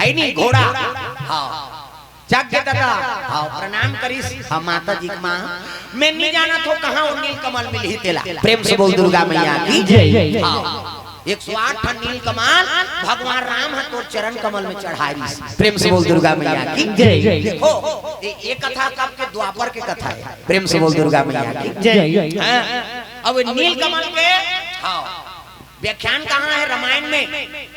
है नहीं घोड़ा हाँ जग दादा हाँ प्रणाम करीस हाँ माता जी माँ मैं नहीं जाना तो कहाँ नील कमल मिली तेला प्रेम से बोल दुर्गा मैया की जय। हाँ 108 नील कमल भगवान राम है तो चरण कमल में चढ़ाई प्रेम से बोल दुर्गा मैया की जय। देखो ये कथा कब के द्वापर के कथा है प्रेम से बोल दुर्गा मैया की जय। अब नील कमल के हाँ व्याख्यान कहाँ है रामायण में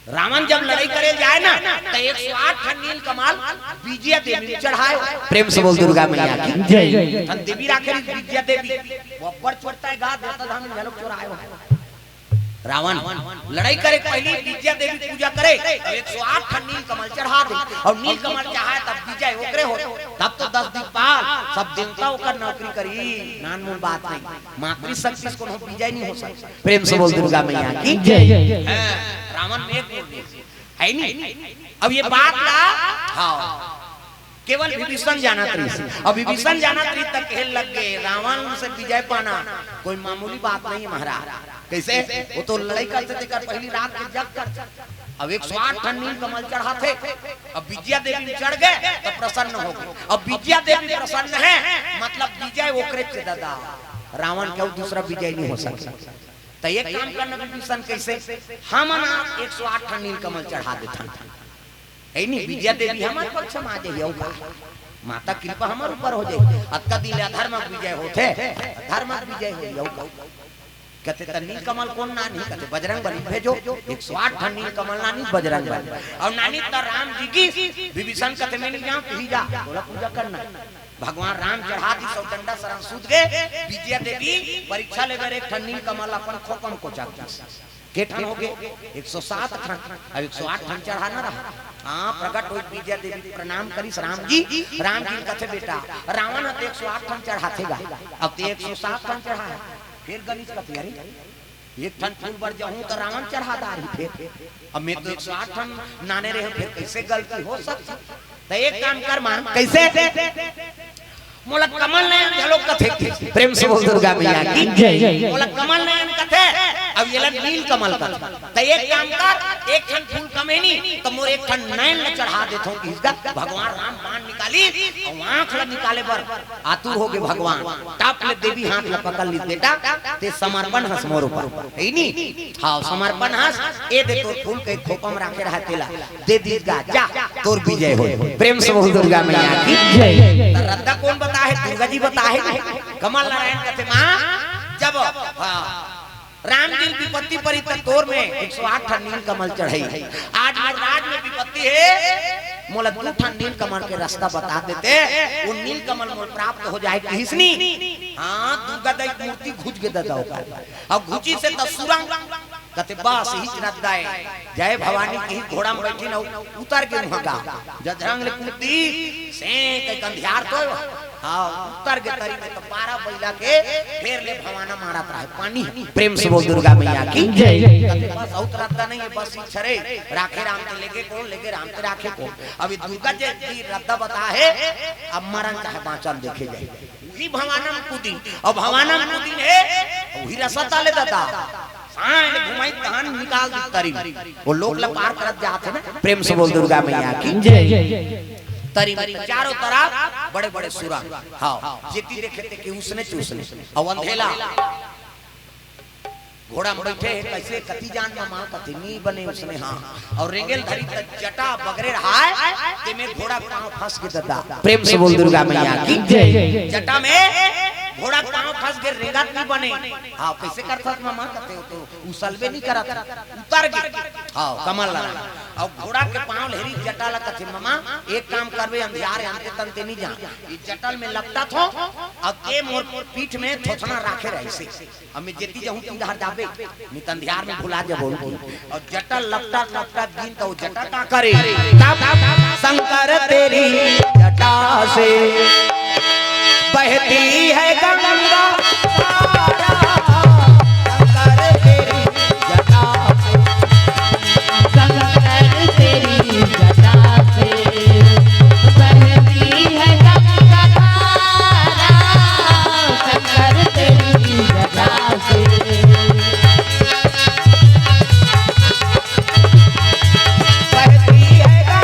रावण जब लड़ाई करे जाए ना तो 108 नील कमल विजया देवी चढ़ाए प्रेम से बोल दुर्गा मैया की जय। देवी राखे विजया देवी ऊपर चढ़ता है गा देवता धाम में लोग चढ़ाए रावण लड़ाई करे पहली विजया देवी पूजा करे 108 नील कमल चढ़ा दे और नील कमल चाहे तब विजय ओकरे हो तब तो 10 दिक्पाल सब देवता ओकर नौकरी करी नानमूल बात नहीं मातृ शक्ति को विजय नहीं हो सकता प्रेम से बोल दुर्गा मैया की जय। रावण में है नहीं अब ये बात का हाँ केवल विभीषण जाना थी अब विभीषण जाना थी तक खेल लग गए रावण से विजय पाना कोई मामूली बात नहीं महाराज कैसे वो तो लड़ाई करते थे कर पहली रात के जग कर अब 108 नील कमल चढ़ा थे अब विजया देवी चढ़ गए तो प्रसन्न हो गए अब विजया देवी प्रसन्न है मतलब विजय ओकरे से दादा रावण क्यों दूसरा विजय नहीं हो सकता तो एक काम करना विभीषण कैसे हम 108 नील कमल चढ़ा देता है नहीं विजया देवी हमारे पक्ष में आ जाइए माता कृपा हमारे ऊपर हो जाए अत्का दिल अधर्म विजय होते धर्म विजय हो कहते त नील कमल कौन नानी कहते बजरंग बली भेजो 108 नील कमल नानी बजरंग बली और नानी तो राम जी की विभीषण कहते मैं नहीं जाऊं ही जा बोला पूजा करना भगवान राम चढ़ा दी सौदंडा शरण सूद गए विजया देवी परीक्षा ले गए एक नील कमल अपन खोपम को चाकती के ठन हो गए 107 ठन अब 108 ठन चढ़ाना रहा हाँ प्रकट हो विजया देवी प्रणाम करीस राम जी कहते बेटा रावण हते 108 ठन चढ़ातेगा अब तो 107 ठन चढ़ा फिर गणित कहते अरे एक ठन फूल बढ़ जाऊं तो रावण चढ़ा दारी फिर अब मैं तो 108 ठन नाने रहे फिर कैसे गलती हो सकती तो एक काम कर मां कैसे मोला कमल नयन झलोक कथे प्रेम से बोल दुर्गा मैया की जय। मोला कमल नयन कथे अब ये नील कमल का तो एक काम कर एक ठन फूल कमे नहीं तो मोर एक ठन नयन न चढ़ा देता हूं इसका भगवान राम बाण निकाली और आंख ल निकाले बर आतुर हो गए भगवान टाप ले देवी हाथ ल पकड़ ली बेटा ते समर्पण हस मोर ऊपर है नी हां समर्पण हस ए दे तोर फूल के खोपम राखे रहा तेला दे दीगा जा तोर विजय हो प्रेम से बोल दुर्गा मैया की जय। रद्दा कौन बता है दुर्गा जी बता है कमल नारायण कहते मां जब राम जी विपत्ति परी तोर में 108 नील कमल चढ़ाई आज राज में विपत्ति है मोला 2 नील कमल के रास्ता बता देते वो नील कमल मोल प्राप्त हो जाए किसनी हाँ दुर्गा दी मूर्ति घुज के दादा अब घुची से दसुरा कहते बस ही रद्दाए जय भवानी की घोड़ा में बैठी ना उतर के वहां जजरंग कुत्ती से के कंधियार तो हां उतर के तरी में तो 12 बैला के फेर ले भवाना मारत रहे पानी प्रेम से बोल दुर्गा मैया की जय। बस उतरता नहीं है बस छरे राखे राम के लेके राम के राखे को अभी दुर्गा जी रद्दा बता है अब मरण चाहे बांचल देखे जाए वही भवाना कूदी और भवाना कूदी है वही रसता ले दादा घुमाई कहान निकाल दी तरी वो लोग ला पार करत जाते ना प्रेम से बोल दुर्गा मैया की जय। तरी चारों तरफ बड़े बड़े सुरा हाँ जेती देखे थे कि उसने चूसने और अंधेला घोड़ा में बैठे कैसे कति जान में मां कति नी बने उसने हाँ और रेंगेल धरी तक जटा बगरे रहा है कि मैं घोड़ा पांव फंस के दादा प्रेम से बोल दुर्गा मैया की जय। जटा में घोड़ा पांव फंस के रेंगत नहीं बने हाँ कैसे करता मामा कहते हो तो उसलबे नहीं करता उतर गए हाँ कमल लगा और घोड़ा के पांव लहरी जटा लगा थे मामा एक काम करबे अंधियार अंते तंते नहीं जा ये जटल में लगता थो अब के मोर पीठ में थोथना राखे रहे से अब मैं जेती जाऊं तुम घर जाबे नहीं तंधियार में भुला जा बोल और जटल लपटा दिन तो जटा का करे शंकर तेरी जटा से बहती है गंगा बहती है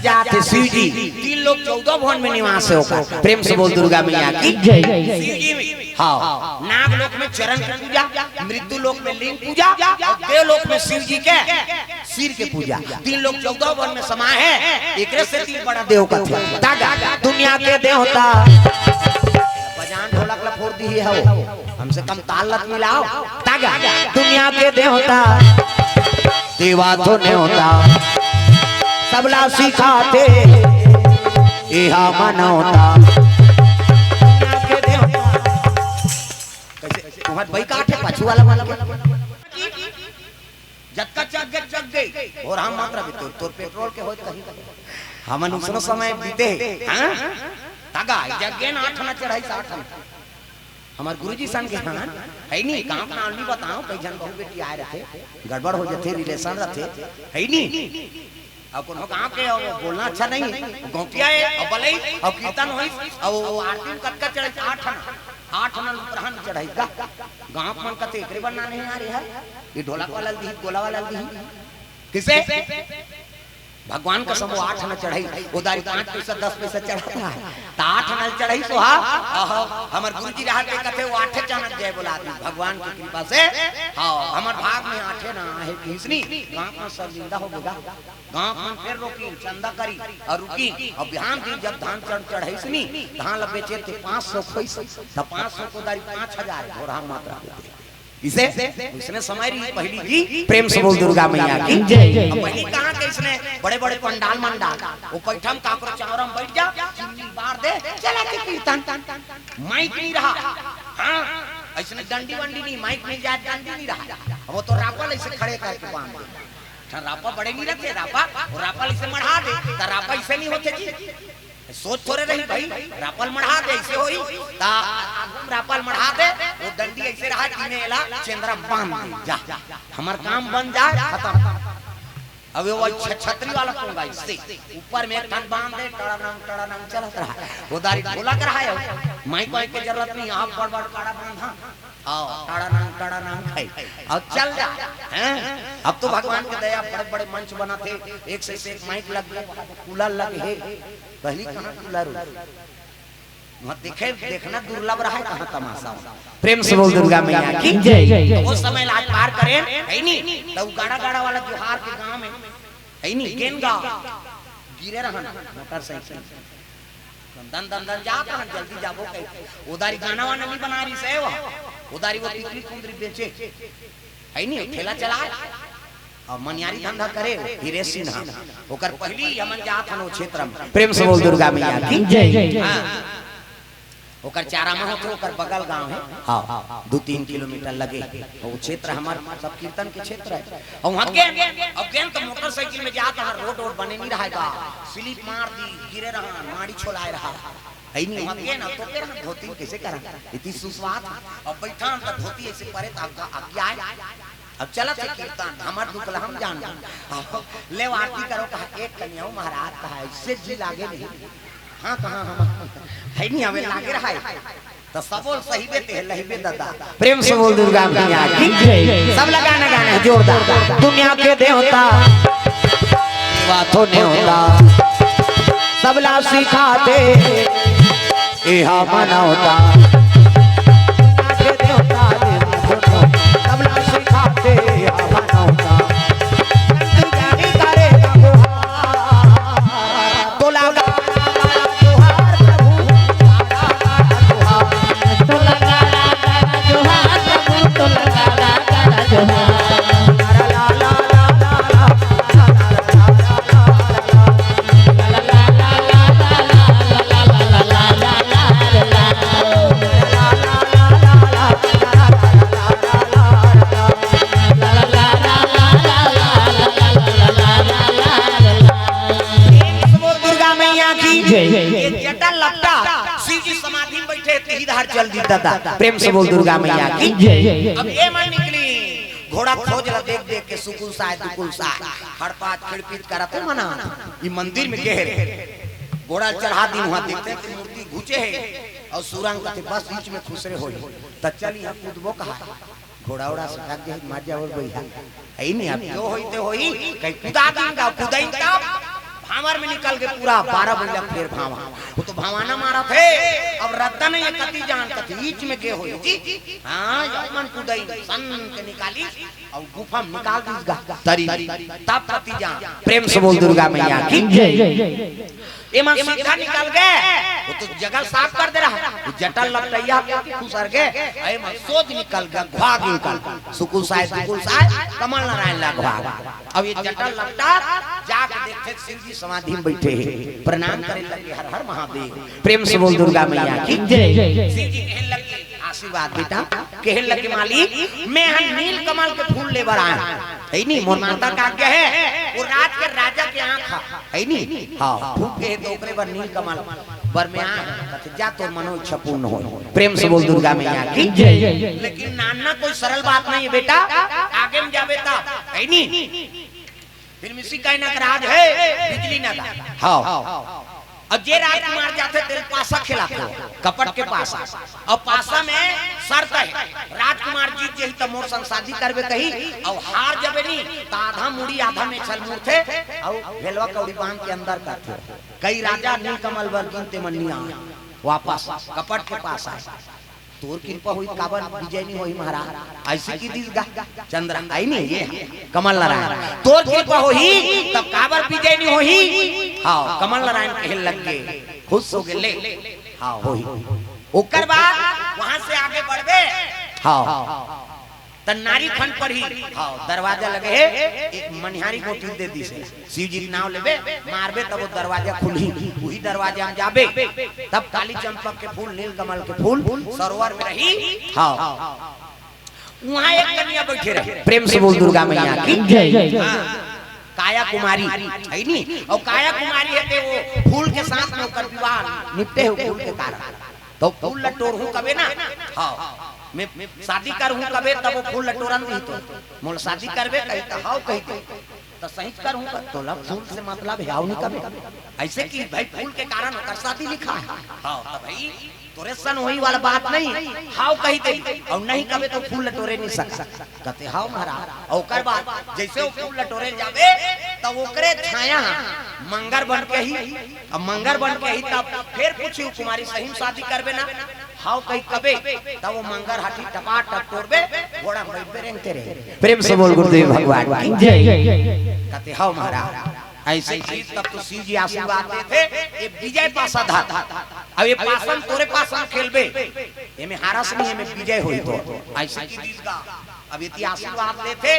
जाते शिव जी 3 लोग 14 भवन में निवास है होगा। प्रेम से बोल दुर्गा मैया की जय। शिव जी हाँ नाग लोक में चरण की पूजा, मृत्यु लोक में लिंग पूजा, देव लोक में शिव जी के सिर के पूजा। 3 लोग 14 भवन में समाये है। एक से 3 बड़ा देव का तागा दुनिया के देवता बजान ढोलक ला फोड़ दी है हमसे कम ताल लत मिलाओ। तागा दुनिया के देवता देवा तो नहीं होता सबला सिखाते इहा मनौता के देवता कैसे तुम्हारे भाई काटे पाछू वाला मन जत्का जग गई और हम मात्रा भी तोर पेट्रोल के होत कहीं हमन उसनो समय बीते हां तागा जग ना 8 ना चढ़ाई 60 हमार गुरुजी सन के हां है नी काम ना नहीं बताओ कई जन बहु बेटी आए रहे गड़बड़ हो जाते रिलेशन रहे है नी अब कोनो गांव के बोलना अच्छा नहीं गौटिया है अब भले अब कीर्तन होई अब आरती कटका चढ़े 8 ना प्रहन चढ़ाई गांव मन कते एकरे बनना नहीं आ रही है ये ढोलक वाला दी गोला वाला दी किसे भगवान का समूह 8 न चढ़ाई उदारी 5 पैसा 10 पैसा चढ़ाता है तो 8 न चढ़ाई तो हां हमर गुरुजी रहा के कहते वो 8 चानक जय बोला दी भगवान की कृपा से हां हमर भाग में 8 ना है किसनी गांव में सब जिंदा हो गया गांव में फिर रोकी चंदा करी और रुकी और बिहान दिन जब धान चढ़ाई सुनी धान ल बेचे थे 500 पैसा तो 500 को दारी 5000 और हम मात्रा इसे उसने समय रही पहली जी प्रेम से बोल दुर्गा मैया की जय। पहली कहां के इसने बड़े बड़े पंडाल मंडाल वो पैठम काकरो चावरम बैठ जा चिन्नी बार दे चला के कीर्तन माइक नहीं रहा हां इसने डंडी वंडी नहीं माइक नहीं जा डंडी नहीं रहा वो तो रापल ऐसे खड़े करके बांध दे रापा बड़े नहीं रखते रापल इसे मढ़ा दे तो रापा इसे नहीं होते जी सोच थोड़े रही भाई रापल मढ़ा दे ऐसे होई ता रापल मढ़ा दे वो डंडी ऐसे रहा तीनेला चंद्रा बांध दे जा हमार काम बन जाए खत्म। अब वो छतरी वाला पंगा इससे ऊपर में एक ठन बांध दे टड़ा नाम चलत रहा वो दारी ढोलक रहा है माइक वाइक की जरूरत नहीं आप बड़ काड़ा बांधा आओ टड़ा नाम खाई अब चल जा हैं। अब तो भगवान की दया बड़े बड़े मंच बना थे एक से एक माइक लग गया कूलर लगे पहली कहां कूलर वहां देखे देखना दुर्लभ रहा है कहां तमाशा। प्रेम से बोल दुर्गा मैया की जय। वो समय लाज पार करें है नी तो गाड़ा गाड़ा वाला जोहार के गांव में है नी गेंगा गिरे रहन मोटरसाइकिल दन दन दन जाता है जल्दी जाबो कहीं उदारी गाना वाना नहीं बना रही से उदारी वो टिकली कुंदरी बेचे है नी ठेला चला और मनियारी धंधा करे हीरे सिन्हा ओकर पहली हमन जात हनो क्षेत्र में प्रेम से बोल दुर्गा मैया की जय। हां ओकर चारा में होते ओकर बगल गांव है हां 2-3 किलोमीटर लगे वो क्षेत्र हमार सब कीर्तन के क्षेत्र है और वहां के अब गेन तो मोटरसाइकिल में जात है रोड बने नहीं रहेगा स्लिप मार दी गिरे रहा माड़ी छोलाए रहा है नहीं वहां के ना तो फिर धोती कैसे करा इतनी सुस्वाद अब बैठा तो धोती ऐसे परे तो आज्ञा आए अब चला से कीर्तन हमार दुखला हम जान ले आरती करो कहा एक कन्या महाराज कहा इससे जी लागे नहीं हां कहां हम है नहीं हमें लागे रहा है तो सबोल सही बेते लहीबे दादा। प्रेम से बोल दुर्गा मैया की जय। सब लगाना गाना जोरदार दुनिया के देवता बातों ने होता सबला सिखाते इहा मना होता सबला सिखाते इहा मना होता जानी करे तो लगा चल दी दादा। प्रेम से बोल दुर्गा मैया की जय। अब ये मन निकली घोड़ा खोज ला देख देख के सुकुल साय दुकुल साय हड़पात खिड़पीट करत मना ई मंदिर में गहरे घोड़ा चढ़ा दी वहां देखते कि मूर्ति घुचे है और सुरंग के बस बीच में खुसरे होई त चली हम कूदबो कहा घोड़ा उड़ा सका के मजा और भैया आई नहीं अब जो होइते होई कहीं कुदा देंगा कुदाई तब भावर में निकल के पूरा 12 बजे फिर भावा वो तो भावाना मारा थे अब रद्दा नहीं कति जान कति बीच में के होई जी हां मन कुदाई सन के निकाली और गुफा में निकाल दीगा तरी तब कति जान प्रेम से बोल दुर्गा मैया की जय एमन सीधा निकल गए वो तो जगह साफ कर दे रहा जटल लपटैया खुसर के एमन सोच निकल गया भाग निकल सुकुल साहब कमल नारायण ला भाग अब ये जटल लपटा जाके देखे शिव जी समाधि में बैठे हैं प्रणाम करे लगे हर हर महादेव प्रेम से बोल दुर्गा मैया की जय शिव जी कहने लगे आशीर्वाद बेटा कहने लगे मालिक मैं हम नील कमल के फूल लेकर आया है नहीं मोर माता का क्या है वो रात के राजा के आंख है नहीं हां फूल के तो ओकरे पर नील कमल पर में आ जा तो मनो इच्छा पूर्ण हो प्रेम से बोल दुर्गा मैया की जय लेकिन नाना कोई सरल बात नहीं है बेटा आगे में जावे तब है नहीं फिर मिसी का नगराज है बिजली नगर हां और जे राजकुमार जाते तेरे पासा खिलाते हो कपट के पासा और पासा में शर्त है राजकुमार जीत जही तो मोर संग शादी करबे कही और हार जबे नी तो आधा मुड़ी आधा में छल मुरथे और भेलवा कौड़ी बांध के अंदर करथे कई राजा नीलकमल वर गिनते मन्निया वापस कपट के पास आए तोर कृपा हुई काबर विजय नहीं होई महाराज ऐसे की दिस गा चंद्र आई नहीं ये कमल नारायण तोर कृपा होई तब काबर विजय नहीं होई हां कमल नारायण कहे लग गए खुश हो गए ले हां होई ओकर बाद वहां से आगे बढ़बे हां त नारी खंड पर ही हां दरवाजा लगे है एक मनिहारी कोठी दे दी से शिव जी नाम लेबे मारबे तब वो दरवाजा खुली वही दरवाजा में जाबे तब काली चंपक के फूल नील कमल के फूल सरोवर में रही हां वहां एक कन्या बैठे रहे प्रेम से बोल दुर्गा मैया की जय काया कुमारी है नहीं और काया कुमारी है के वो फूल के साथ में ओकर विवाह निपटे हो फूल के कारण तो फूल लटोर हूं कबे ना हां मैं शादी करूं कबे तब वो फूल लटोरन दी तो मोल शादी करबे कही त हाउ कही तो सही करूं तो लब फूल से मतलब है हाउ नहीं कबे ऐसे कि भाई फूल के कारण ओकर शादी लिखा है हां तो भाई तोरे सन होई वाला बात नहीं हाउ कही दे और नहीं कबे तो फूल लटोरे नहीं सकता कहते हाउ महाराज और ओकर बाद जैसे वो फूल लटोरे जाबे तब ओकरे छाया मंगर बन के ही अब मंगर बन के ही तब फिर पूछी कुमारी सही शादी करबे ना हाउ कही कबे तब वो मंगर हाथी टपा टप तोड़बे घोड़ा बैठबे रेंगते रहे प्रेम से बोल गुरुदेव भगवान की जय कहते हाउ महाराज ऐसे चीज तब तो शिव जी आशीर्वाद देते ये विजय पासा था अब ये पासन तोरे पासन खेलबे एमे हारस नहीं एमे विजय होई तो ऐसे की चीज का अब ये आशीर्वाद देते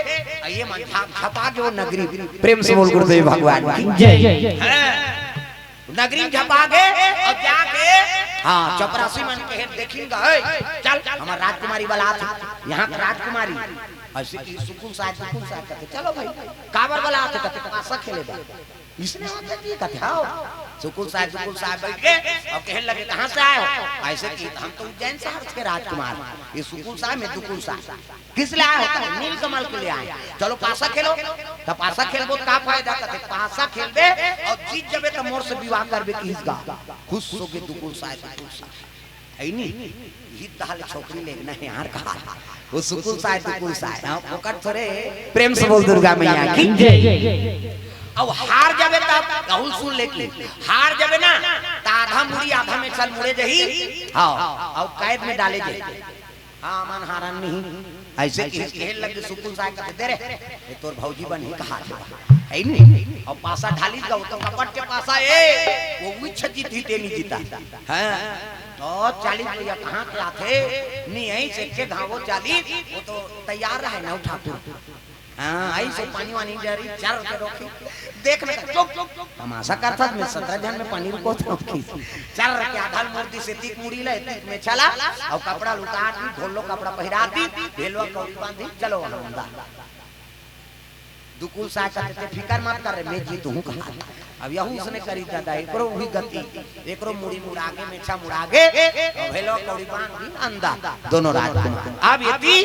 ये मन छपा जो नगरी प्रेम से बोल गुरुदेव भगवान की जय नगरी झपा गए और जाके हां चपरासी मन के देखिंगा चल हमार राजकुमारी वाला यहां का राजकुमारी ऐसे की सुकुल साहब कहते चलो भाई काबर वाला आते कहते पासा खेलेगा इसने होता जी कहते हां सुकुल साहब बैठ के और कहने लगे कहां से आए हो ऐसे की हम तो उज्जैन शहर के राजकुमार ये सुकुल साहब में दुकुल साहब किस लिए आए हो नील कमल के लिए आए चलो पासा खेलो तो पासा खेलबो का फायदा कहते पासा खेलबे और जीत जबे तो मोर से विवाह करबे किसका खुश हो के दुकुल साहब है नहीं ये दाल छोकरी लेना है यार कहा वो सुकुल साहब ओकर थोड़े प्रेम से बोल दुर्गा मैया की जय अब हार जाबे तब राहुल सुन लेके हार जाबे ना त आधा मुड़ी आधा में चल मुड़े जही हां और कैद में डाले जे हां मन हारन नहीं ऐसे खेल लगे सुकुल साहब कहते दे रे ये तोर भौजी बन ही कहा है नहीं और पासा ढाली का तो कपट के पासा वो विच जीती ते नहीं जीता हां तो 40 रुपया कहां के आथे नहीं ऐ से के घावो 40 वो तो तैयार रहे ना ठाकुर हां ऐसे पानी वानी जारी 4 रुपए रोकी देखने चुप तमाशा करता में 17 जन में पानी रुको तो 4 रुपया आधाल मूर्ति से तीक मुड़ी ले तीक में चला और कपड़ा लुकाट दी ढोलो कपड़ा पहिरा दी भेलवा कौड़ी बांधी चलो वहां दुकुल साहब कहते फिकर मत कर मैं जीत हूं कहा अब यहू उसने करी दादा एकरो वही गति एकरो मुड़ी मुड़ागे मेछा मुड़ागे भेलवा कौड़ी बांधी अंदा दोनों राजकुमार अब यदि